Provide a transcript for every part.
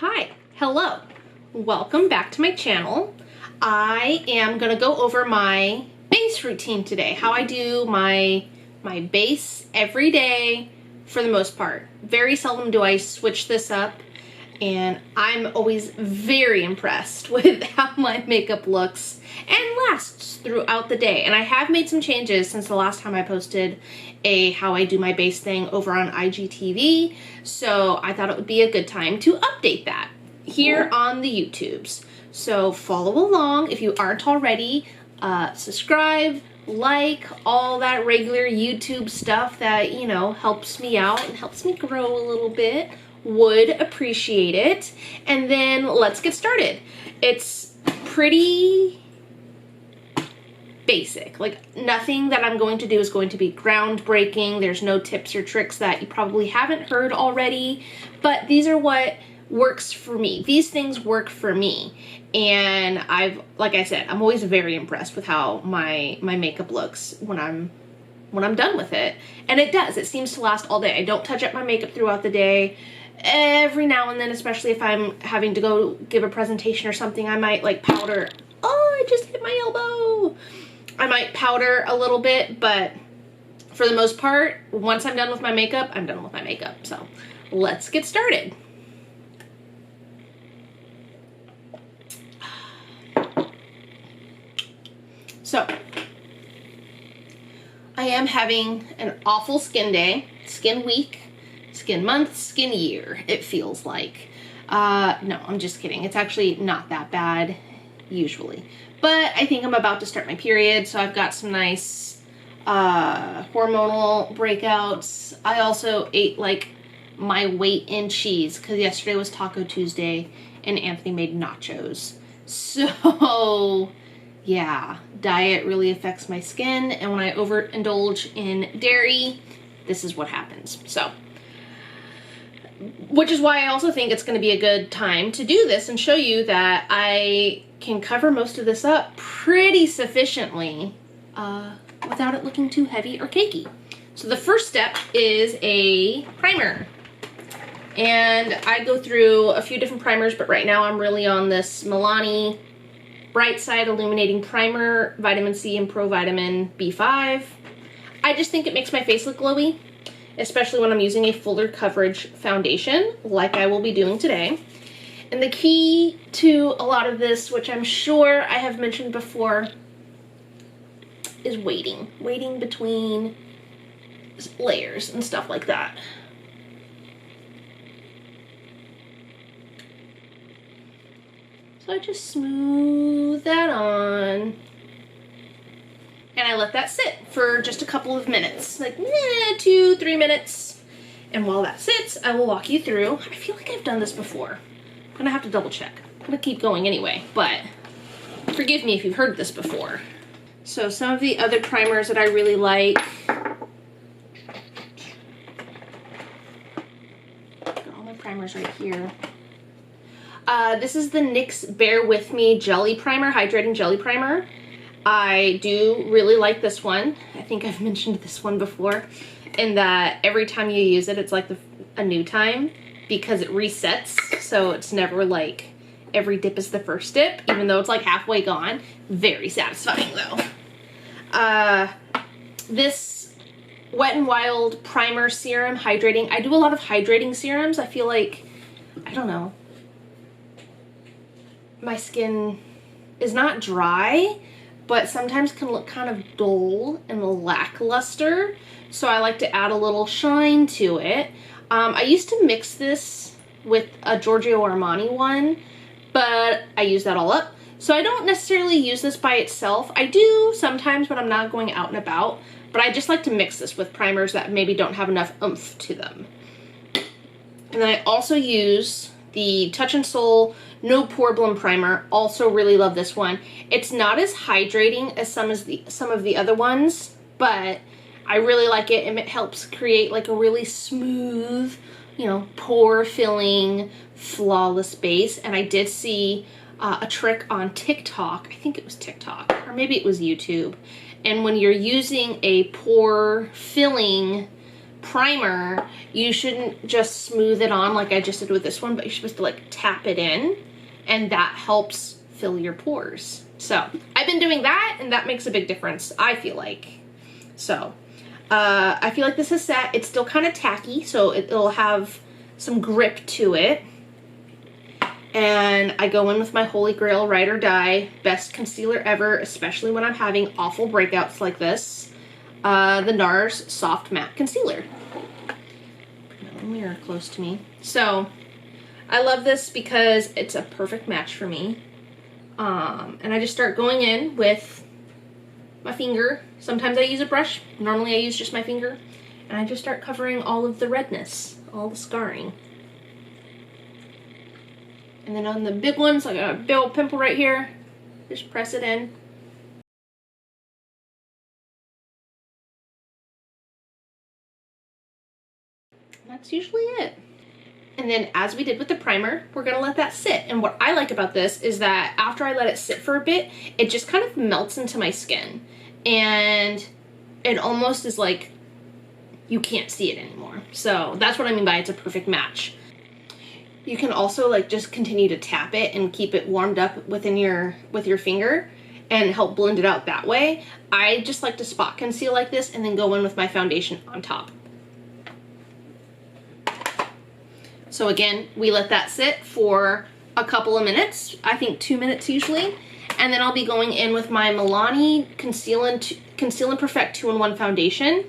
Hi, hello, welcome back to my channel. I am gonna go over my base routine today, how I do my base every day for the most part. Very seldom do I switch this up, and I'm always very impressed with how my makeup looks and lasts throughout the day. And I have made some changes since the last time I posted a how I do my base thing over on IGTV, so I thought it would be a good time to update that here on the YouTubes. So follow along if you aren't already, subscribe, like, all that regular YouTube stuff that, you know, helps me out and helps me grow a little bit. Would appreciate it. And then let's get started. It's pretty basic. Like, nothing that I'm going to do is going to be groundbreaking. There's no tips or tricks that you probably haven't heard already, but these are what works for me. These things work for me. And like I said, I'm always very impressed with how my makeup looks when I'm done with it. And it does. It seems to last all day. I don't touch up my makeup throughout the day. Every now and then, especially if I'm having to go give a presentation or something, I might like powder. Oh, I just hit my elbow. I might powder a little bit, but for the most part, once I'm done with my makeup, I'm done with my makeup. So let's get started. So I am having an awful skin day, skin week, skin month, skin year, it feels like. No, I'm just kidding. It's actually not that bad usually. But I think I'm about to start my period, so I've got some nice hormonal breakouts. I also ate like my weight in cheese because yesterday was Taco Tuesday and Anthony made nachos. So yeah, diet really affects my skin, and when I overindulge in dairy, this is what happens. So, which is why I also think it's going to be a good time to do this and show you that I can cover most of this up pretty sufficiently without it looking too heavy or cakey. So the first step is a primer. And I go through a few different primers, but right now I'm really on this Milani Bright Side Illuminating Primer, Vitamin C and Pro Vitamin B5. I just think it makes my face look glowy, especially when I'm using a fuller coverage foundation like I will be doing today. And the key to a lot of this, which I'm sure I have mentioned before, is waiting. Waiting between layers and stuff like that. So I just smooth that on. And I let that sit for just a couple of minutes, like 2-3 minutes. And while that sits, I will walk you through. I feel like I've done this before. I'm gonna have to double check. I'm gonna keep going anyway, but forgive me if you've heard this before. So some of the other primers that I really like. Got all my primers right here. This is the NYX Bear With Me Jelly Primer, Hydrating Jelly Primer. I do really like this one. I think I've mentioned this one before, in that every time you use it, it's like a new time because it resets. So it's never like every dip is the first dip, even though it's like halfway gone. Very satisfying though. This Wet n Wild Primer Serum Hydrating. I do a lot of hydrating serums. I feel like, I don't know, my skin is not dry, but sometimes can look kind of dull and lackluster. So I like to add a little shine to it. I used to mix this with a Giorgio Armani one, but I use that all up. So I don't necessarily use this by itself. I do sometimes when I'm not going out and about, but I just like to mix this with primers that maybe don't have enough oomph to them. And then I also use the Touch in Sol No Pore Primer. Also really love this one. It's not as hydrating as some of the other ones, but I really like it, and it helps create like a really smooth, you know, pore filling, flawless base. And I did see a trick on TikTok. I think it was TikTok, or maybe it was YouTube. And when you're using a pore filling primer, you shouldn't just smooth it on like I just did with this one, but you're supposed to like tap it in, and that helps fill your pores. So I've been doing that, and that makes a big difference, I feel like. So I feel like this is set. It's still kind of tacky, so it'll have some grip to it. And I go in with my Holy Grail Ride or Die best concealer ever, especially when I'm having awful breakouts like this. The Nars Soft Matte Concealer. Put my mirror close to me. So I love this because it's a perfect match for me. And I just start going in with my finger. Sometimes I use a brush. Normally I use just my finger. And I just start covering all of the redness, all the scarring. And then on the big ones, like a big old pimple right here, just press it in. That's usually it. And then as we did with the primer, we're gonna let that sit. And what I like about this is that after I let it sit for a bit, it just kind of melts into my skin. And it almost is like you can't see it anymore. So that's what I mean by it's a perfect match. You can also like just continue to tap it and keep it warmed up with your finger and help blend it out that way. I just like to spot conceal like this and then go in with my foundation on top. So again, we let that sit for a couple of minutes, I think 2 minutes usually, and then I'll be going in with my Milani Conceal and Perfect 2-in-1 foundation.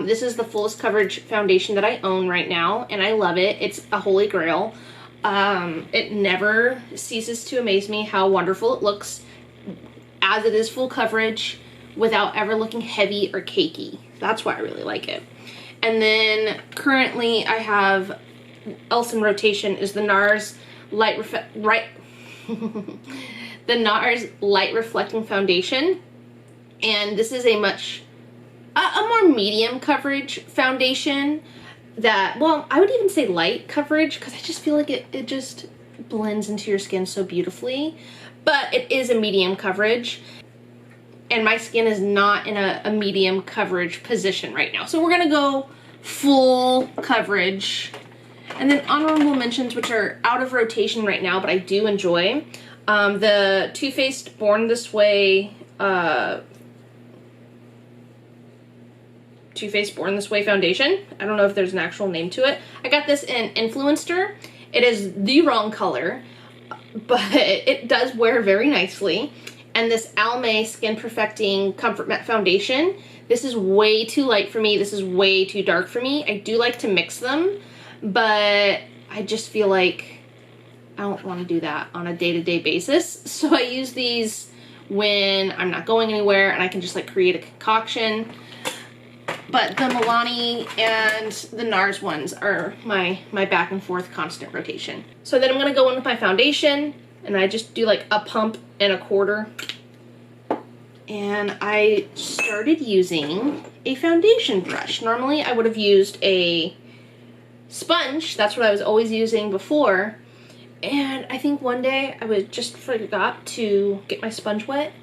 This is the fullest coverage foundation that I own right now, and I love it. It's a holy grail. It never ceases to amaze me how wonderful it looks as it is full coverage without ever looking heavy or cakey. That's why I really like it. And then currently I have else in rotation is the Nars the Nars Light Reflecting Foundation, and this is a more medium coverage foundation that, well, I would even say light coverage because I just feel like it just blends into your skin so beautifully, but it is a medium coverage, and my skin is not in a medium coverage position right now, so we're gonna go full coverage. And then honorable mentions, which are out of rotation right now, but I do enjoy. The Too Faced Born This Way Too Faced Born This Way foundation. I don't know if there's an actual name to it. I got this in Influencer. It is the wrong color, but it does wear very nicely. And this Almay Skin Perfecting Comfort Matte Foundation. This is way too light for me. This is way too dark for me. I do like to mix them, but I just feel like I don't want to do that on a day-to-day basis. So I use these when I'm not going anywhere and I can just like create a concoction. But the Milani and the Nars ones are my back and forth constant rotation. So then I'm going to go in with my foundation, and I just do like a pump and a quarter. And I started using a foundation brush. Normally I would have used a sponge. That's what I was always using before. And I think one day I just forgot to get my sponge wet.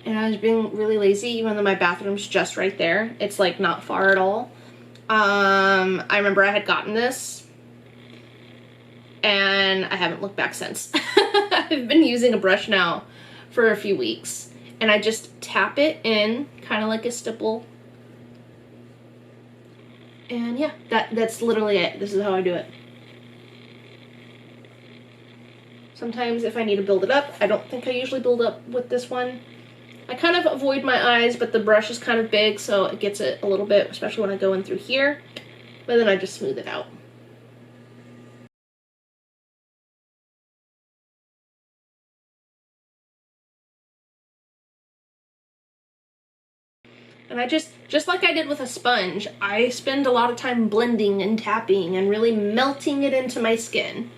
And I was being really lazy, even though my bathroom's just right there. It's like not far at all. I remember I had gotten this and I haven't looked back since. I've been using a brush now for a few weeks. And I just tap it in, kind of like a stipple. And yeah, that's literally it. This is how I do it. Sometimes if I need to build it up, I don't think I usually build up with this one. I kind of avoid my eyes, but the brush is kind of big, so it gets it a little bit, especially when I go in through here. But then I just smooth it out. And I just like I did with a sponge, I spend a lot of time blending and tapping and really melting it into my skin.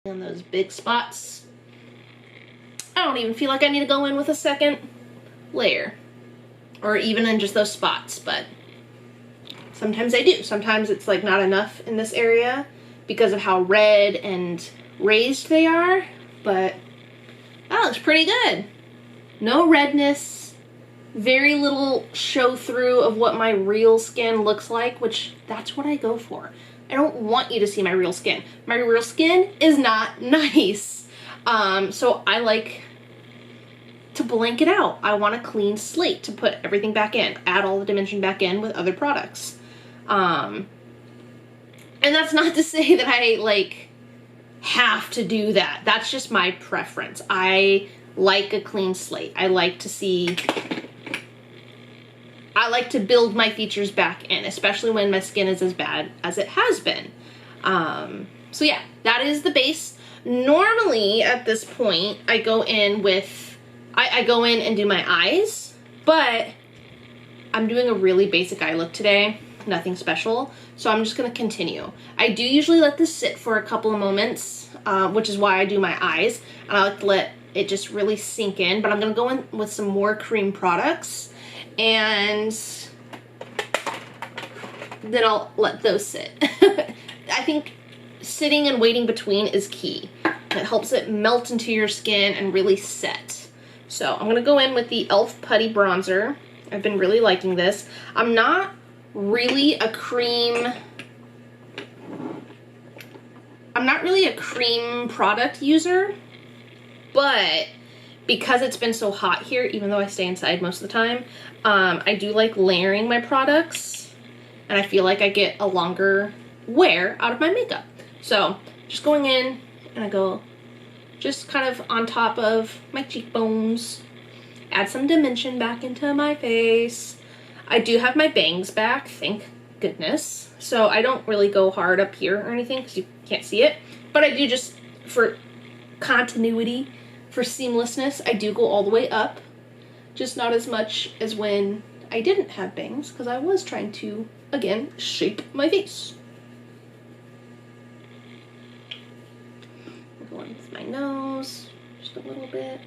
And those big spots, I don't even feel like I need to go in with a second layer, or even in just those spots, but sometimes I do. Sometimes it's like not enough in this area because of how red and raised they are, but That looks pretty good. No redness, very little show through of what my real skin looks like, which that's what I go for. I don't want you to see my real skin. My real skin is not nice. So I like to blank it out. I want a clean slate to put everything back in, add all the dimension back in with other products. And that's not to say that I like have to do that. That's just my preference. I like a clean slate. I like to build my features back in, especially when my skin is as bad as it has been. So yeah, that is the base. Normally at this point, I go in with, I go in and do my eyes, but I'm doing a really basic eye look today, nothing special. So I'm just gonna continue. I do usually let this sit for a couple of moments, which is why I do my eyes. And I like to let it just really sink in, but I'm gonna go in with some more cream products and then I'll let those sit. I think sitting and waiting between is key. It helps it melt into your skin and really set. So I'm gonna go in with the e.l.f. Putty Bronzer. I've been really liking this. I'm not really a cream product user, but because it's been so hot here, even though I stay inside most of the time, I do like layering my products, and I feel like I get a longer wear out of my makeup. So just going in, and I go just kind of on top of my cheekbones, add some dimension back into my face. I do have my bangs back, thank goodness. So I don't really go hard up here or anything because you can't see it. But I do, just for continuity, for seamlessness, I do go all the way up. Just not as much as when I didn't have bangs, because I was trying to, again, shape my face. I'm going with my nose, just a little bit.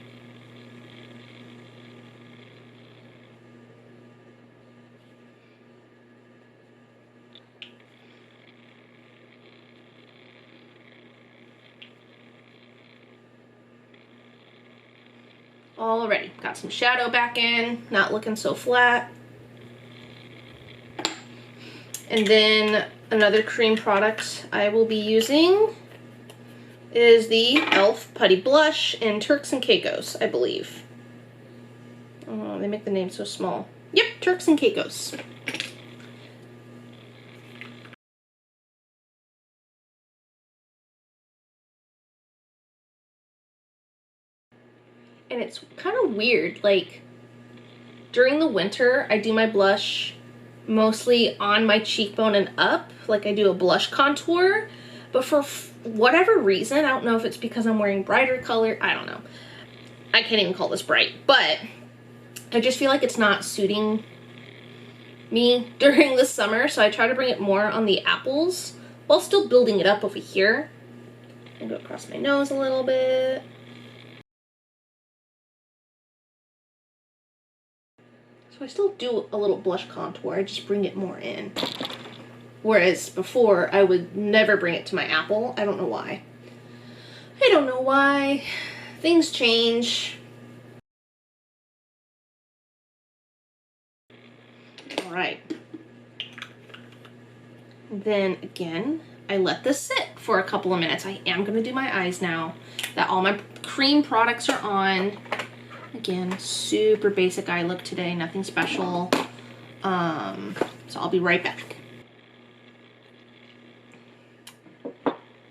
Alrighty, got some shadow back in, not looking so flat. And then another cream product I will be using is the e.l.f. Putty Blush in Turks and Caicos, I believe. Oh, they make the name so small. Yep, Turks and Caicos. And it's kind of weird, like during the winter I do my blush mostly on my cheekbone and up, like I do a blush contour, but for whatever reason, I don't know if it's because I'm wearing brighter color, I don't know, I can't even call this bright, but I just feel like it's not suiting me during the summer, so I try to bring it more on the apples while still building it up over here. And go across my nose a little bit. So I still do a little blush contour, I just bring it more in. Whereas before, I would never bring it to my apple. I don't know why. I don't know why. Things change. Alright. Then again, I let this sit for a couple of minutes. I am going to do my eyes now that all my cream products are on. Again, super basic eye look today, nothing special. So I'll be right back.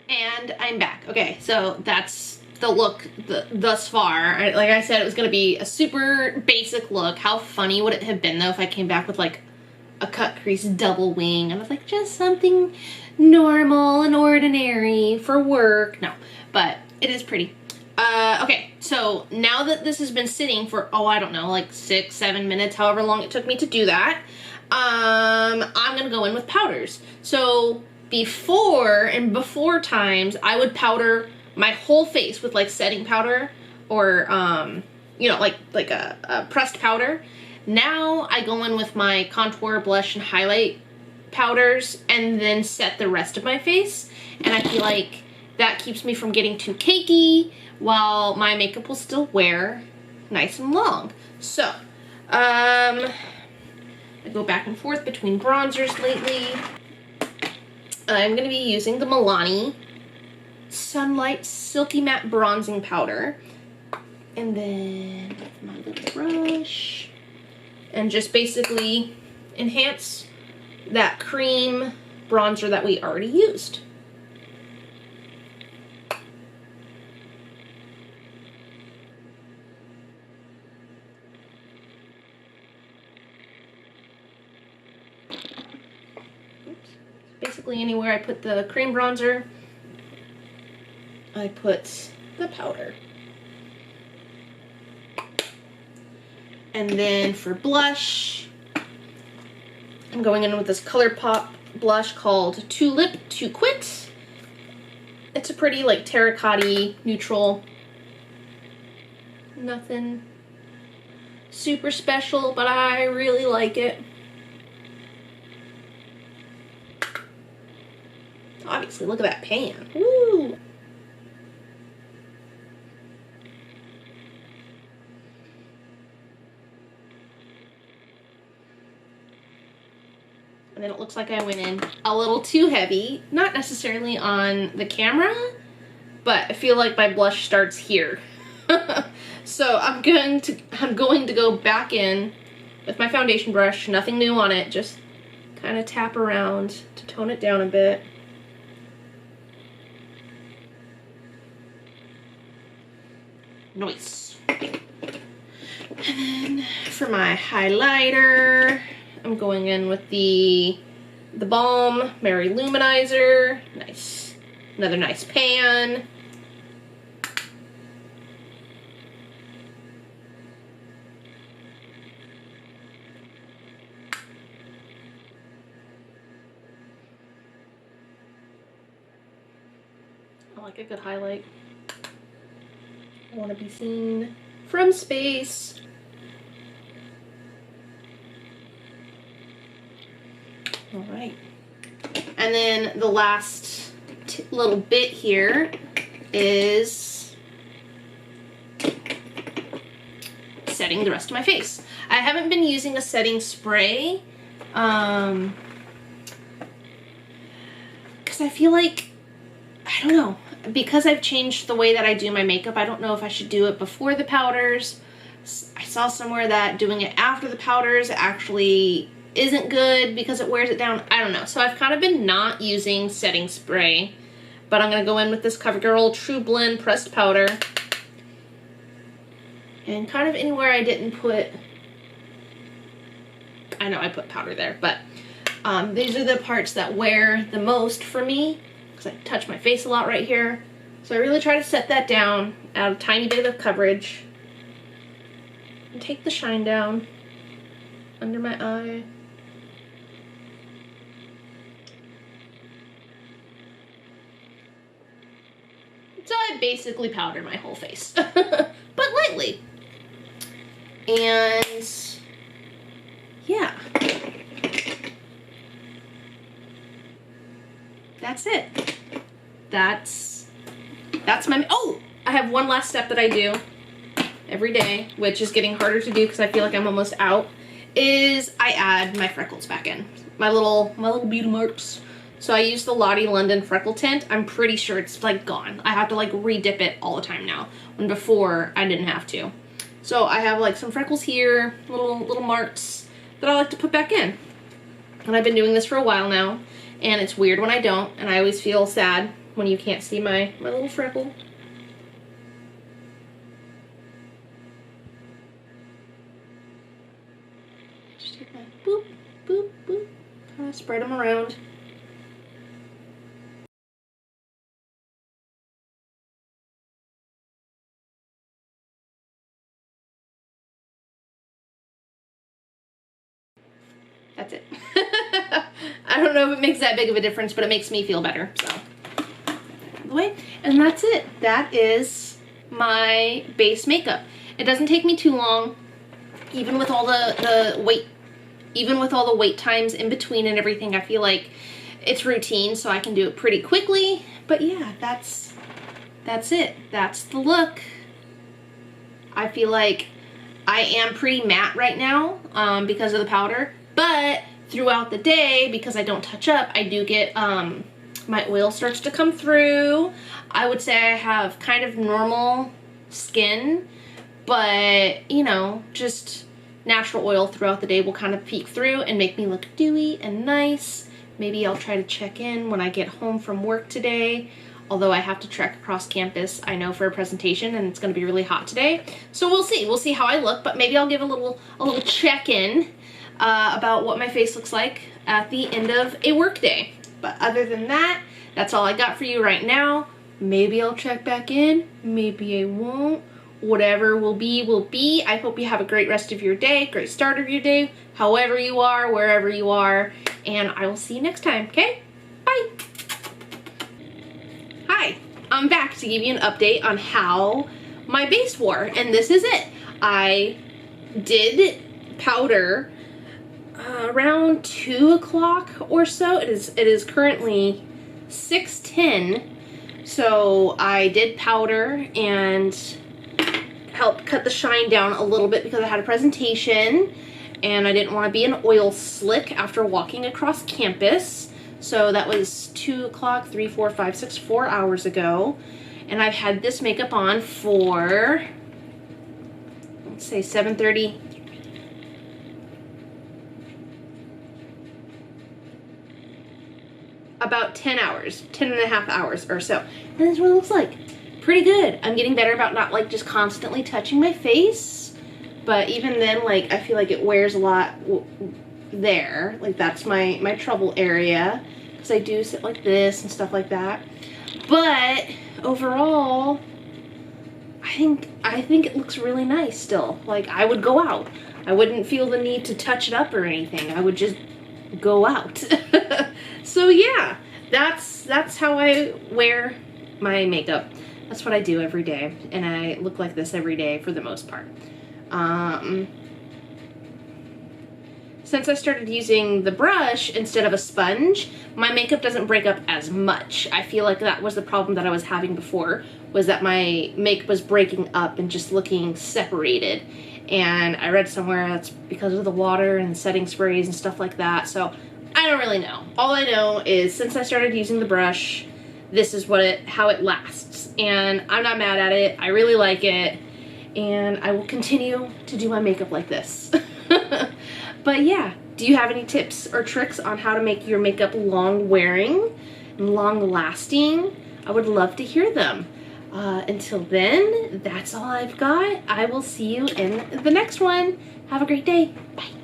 And I'm back. Okay, so that's the look thus far. Like I said, it was going to be a super basic look. How funny would it have been, though, if I came back with, like, a cut crease double wing? I was like, just something normal and ordinary for work. No, but it is pretty. Okay, so now that this has been sitting for, oh, I don't know, like 6-7 minutes, however long it took me to do that, I'm gonna go in with powders. So before times, I would powder my whole face with like setting powder or, you know, like a pressed powder. Now I go in with my contour, blush, and highlight powders and then set the rest of my face. And I feel like That keeps me from getting too cakey while my makeup will still wear nice and long. So, I go back and forth between bronzers lately. I'm going to be using the Milani Sunlight Silky Matte Bronzing Powder. And then my little brush. And just basically enhance that cream bronzer that we already used. Basically anywhere I put the cream bronzer, I put the powder. And then for blush, I'm going in with this ColourPop blush called Tulip to Quit. It's a pretty like terracotta neutral. Nothing super special, but I really like it. Obviously, look at that pan. Woo! And then it looks like I went in a little too heavy. Not necessarily on the camera, but I feel like my blush starts here. So I'm going to go back in with my foundation brush, nothing new on it, just kind of tap around to tone it down a bit. Nice. And then for my highlighter, I'm going in with the Balm Mary Luminizer. Nice. Another nice pan. I like a good highlight. I want to be seen from space. All right. And then the last little bit here is setting the rest of my face. I haven't been using a setting spray because I feel like, I don't know, because I've changed the way that I do my makeup, I don't know if I should do it before the powders. I saw somewhere that doing it after the powders actually isn't good because it wears it down. I don't know. So I've kind of been not using setting spray, but I'm going to go in with this CoverGirl True Blend pressed powder. And kind of anywhere I didn't put, I know I put powder there, but these are the parts that wear the most for me, because I touch my face a lot right here. So I really try to set that down, add a tiny bit of coverage, and take the shine down under my eye. So I basically powder my whole face, but lightly. And yeah, that's it. That's my, oh, I have one last step that I do every day, which is getting harder to do because I feel like I'm almost out, is I add my freckles back in. My little beauty marks. So I use the Lottie London Freckle Tint. I'm pretty sure it's like gone. I have to like re-dip it all the time now, when before I didn't have to. So I have like some freckles here, little marks that I like to put back in. And I've been doing this for a while now, and it's weird when I don't, and I always feel sad when you can't see my little freckle. Just take my boop, boop, boop, kind of spread them around. That's it. I don't know if it makes that big of a difference, but it makes me feel better, so. Way. And that's it. That is my base makeup. It doesn't take me too long, even with all the wait times in between and everything. I feel like it's routine, so I can do it pretty quickly. But yeah, that's that's it. That's the look. I feel like I am pretty matte right now because of the powder, but throughout the day, because I don't touch up, I do get, my oil starts to come through. I would say I have kind of normal skin, but, you know, just natural oil throughout the day will kind of peek through and make me look dewy and nice. Maybe I'll try to check in when I get home from work today, although I have to trek across campus, I know, for a presentation, and it's going to be really hot today. So we'll see. We'll see how I look, but maybe I'll give a little check-in about what my face looks like at the end of a work day. But other than that, that's all I got for you right now. Maybe I'll check back in. Maybe I won't. Whatever will be, will be. I hope you have a great rest of your day, great start of your day, however you are, wherever you are, and I will see you next time, okay? Bye! Hi, I'm back to give you an update on how my base wore, and this is it. I did powder around 2 o'clock or so. It is currently 6:10, so I did powder and help cut the shine down a little bit because I had a presentation and I didn't want to be an oil slick after walking across campus. So that was 2 o'clock, 3, 4, 5, 6, 4 hours ago. And I've had this makeup on for, let's say 7:30. About 10 hours, 10 and a half hours or so. And that's what it looks like. Pretty good. I'm getting better about not like just constantly touching my face, but even then, like, I feel like it wears a lot there. Like, that's my trouble area, because I do sit like this and stuff like that. But overall, I think it looks really nice still. Like, I would go out. I wouldn't feel the need to touch it up or anything. I would just go out. So yeah, that's how I wear my makeup. That's what I do every day, and I look like this every day for the most part. Since I started using the brush instead of a sponge, my makeup doesn't break up as much. I feel like that was the problem that I was having before, was that my makeup was breaking up and just looking separated. And I read somewhere that's because of the water and setting sprays and stuff like that, so I don't really know. All I know is since I started using the brush, this is how it lasts, and I'm not mad at it. I really like it, and I will continue to do my makeup like this. But yeah, do you have any tips or tricks on how to make your makeup long wearing and long lasting? I would love to hear them. Until then, that's all I've got. I will see you in the next one. Have a great day. Bye.